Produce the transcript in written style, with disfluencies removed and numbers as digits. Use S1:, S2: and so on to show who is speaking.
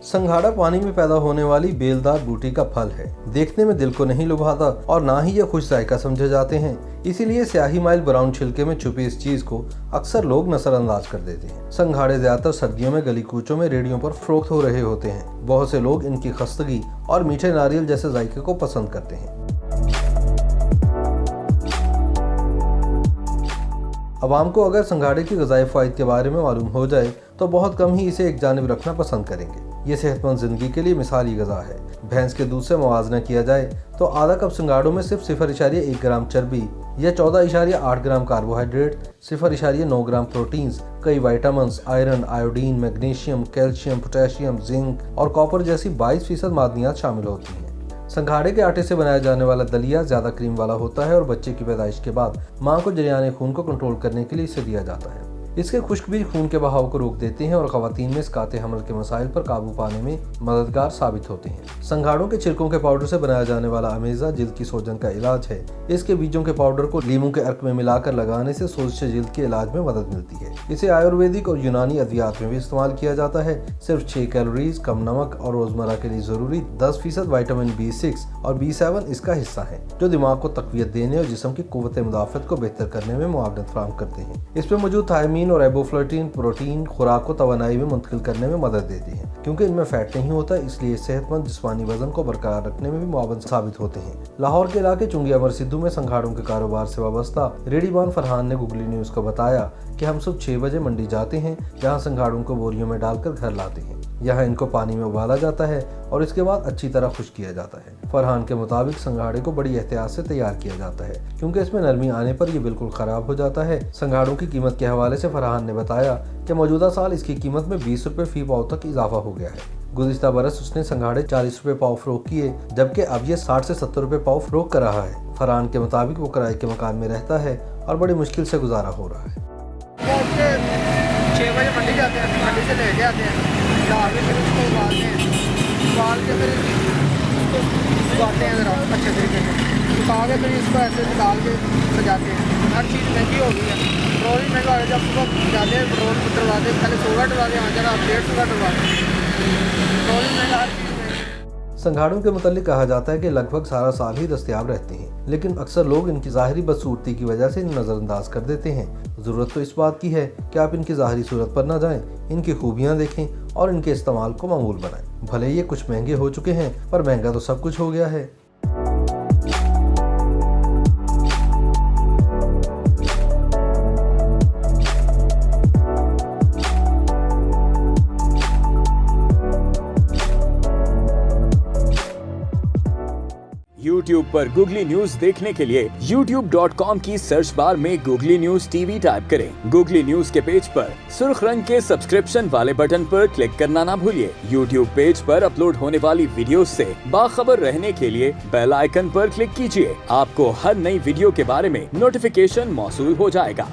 S1: संघाड़ा पानी में पैदा होने वाली बेलदार बूटी का फल है। देखने में दिल को नहीं लुभाता और ना ही ये खुश जायका समझे जाते हैं, इसीलिए स्याही माइल ब्राउन छिलके में छुपी इस चीज को अक्सर लोग नजरअंदाज कर देते हैं। संघाड़े ज्यादातर सर्दियों में गली कूचों में रेडियों पर फरोख्त हो रहे होते हैं। बहुत से लोग इनकी खस्तगी और मीठे नारियल जैसे जायके को पसंद करते हैं। अवाम को अगर संघाड़े की ग़िज़ाई फ़वाइद के बारे में मालूम हो जाए तो बहुत कम ही इसे एक जानिब रखना पसंद करेंगे। ये सेहतमंद ज़िंदगी के लिए मिसाली ग़िज़ा है। भैंस के दूध से मुवाजना किया जाए तो आधा कप संघाड़ों में सिर्फ 0.1 ग्राम चर्बी या 14.8 ग्राम कार्बोहाइड्रेट, 0.9 ग्राम प्रोटीन्स, कई vitamins, iron, iodine, magnesium, calcium, potassium, zinc और कॉपर जैसी 22% मादनियात शामिल होती हैं। संघाड़े के आटे से बनाया जाने वाला दलिया ज्यादा क्रीम वाला होता है और बच्चे की पैदाइश के बाद मां को जरियाने खून को कंट्रोल करने के लिए इसे दिया जाता है। इसके खुश्क बीज खून के बहाव को रोक देते हैं और ख़वातीन में इसकाते हमल के मसाइल पर काबू पाने में मददगार साबित होते हैं। संघाड़ों के छिलकों के पाउडर से बनाया जाने वाला अमेज़ा जिल्द की सोजन का इलाज है। इसके बीजों के पाउडर को लीमू के अर्क में मिलाकर लगाने से सोजिश जिल्द के इलाज में मदद मिलती है। इसे आयुर्वेदिक और यूनानी अद्वियात में भी इस्तेमाल किया जाता है। सिर्फ 6 कैलोरीज, कम नमक और रोजमर्रा के लिए जरूरी 10% विटामिन B6 और B7 इसका हिस्सा है, जो दिमाग को तक़वियत देने और जिस्म की क़ुव्वत मुदाफ़त को बेहतर करने में मुआवनत फराहम करते हैं। इसमें मौजूद थायमीन और एबोफ्लोटिन प्रोटीन खुराक को तवानाई में मुंतकिल करने में मदद देती है। क्योंकि इनमें फैट नहीं होता, इसलिए सेहतमंद जिस्मानी वजन को बरकरार रखने में भी मुआवन साबित होते हैं। लाहौर के इलाके चुंगिया बरसिद्धू में संघाड़ों के कारोबार से वाबस्ता रेडीबान फरहान ने गूगली न्यूज़ को बताया कि हम सुबह 6 बजे मंडी जाते हैं, जहां संघाड़ों को बोरियों में डालकर घर लाते हैं। यहाँ इनको पानी में उबाला जाता है और इसके बाद अच्छी तरह खुश्क किया जाता है। फरहान के मुताबिक संघाड़े को बड़ी एहतियात से तैयार किया जाता है, क्योंकि इसमें नरमी आने पर ये बिल्कुल खराब हो जाता है। संघाड़ों की कीमत के हवाले से फरहान ने बताया कि मौजूदा साल इसकी कीमत में 20 रुपए फी पाव तक इजाफा हो गया है। गुज़िश्ता बरस उसने संघाड़े 40 रुपए पाव फरोख्त किए, जबकि अब ये 60 से 70 रुपए पाव फरोख्त कर रहा है। फरहान के मुताबिक वो किराए के मकान में रहता है और बड़ी मुश्किल से गुजारा हो रहा है।
S2: 6 बजे मंडी जाते हैं, मंडी से लेके आते हैं, फिर उसको उबालते हैं, उबाल के फिर उसको सुखाते हैं ज़रा अच्छे तरीके से, सुखा के फिर इसको ऐसे निकाल के सजाते हैं। हर चीज़ महंगी हो गई है, पेट्रोल भी महंगा हो गया। जब सुबह जाते हैं पेट्रोल डलवाते हैं, पहले 100 डलवाते हैं, जरा 150 डलवाते हैं, पेट्रोल भी महंगा, हर चीज़।
S1: संघाड़ों के मुतालिक कहा जाता है कि लगभग सारा साल ही दस्तयाब रहते हैं, लेकिन अक्सर लोग इनकी ज़ाहिरी बदसूरती की वजह से इन्हें नज़रअंदाज कर देते हैं। ज़रूरत तो इस बात की है कि आप इनकी ज़ाहिरी सूरत पर न जाएं, इनकी खूबियाँ देखें और इनके इस्तेमाल को मामूल बनाएं। भले ये कुछ महंगे हो चुके हैं, पर महंगा तो सब कुछ हो गया है।
S3: YouTube पर गूगली न्यूज देखने के लिए youtube.com की सर्च बार में गूगली न्यूज TV टाइप करें। गूगली न्यूज के पेज पर सुर्ख रंग के सब्सक्रिप्शन वाले बटन पर क्लिक करना ना भूलिए। YouTube पेज पर अपलोड होने वाली वीडियोस से बाखबर रहने के लिए बेल आइकन पर क्लिक कीजिए। आपको हर नई वीडियो के बारे में नोटिफिकेशन मौसूल हो जाएगा।